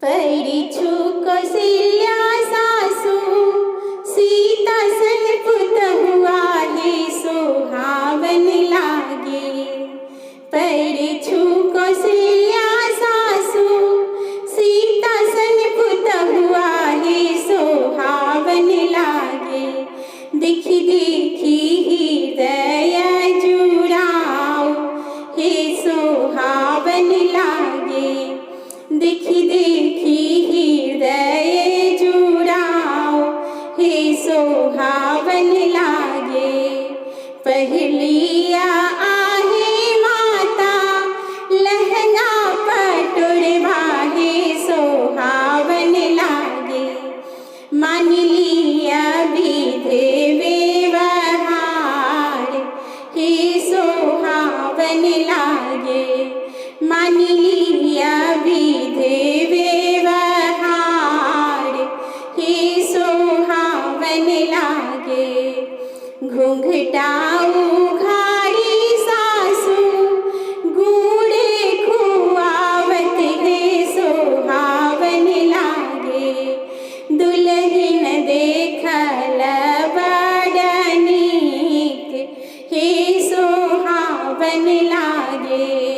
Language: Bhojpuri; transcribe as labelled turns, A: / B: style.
A: परिछु कौशल्या सासु सीता सन पुतहुआ हे सोहावन लागे। परिछु कौशल्या सासु सीता सन पुतहुआ हे सोहावन लागे। देखी देखी हृदय जुड़ाओ हे सोहावन लागे। देखी देखी हृदय जुड़ाओ हे सोहावन लागे। पहलिया आहे माता लहंगा पटोरवा हे सोहावन लागे। मान लिया विधि व्यवहार हे सोहावन लागे। मान लिया विधि व्यवहार हे सोहावन लागे। घूंघटा उघाड़ी सासु गूढ़े खुआवत हे सोहावन लागे। दुल्हन देखल बड़ नीक हे सोहावन लागे।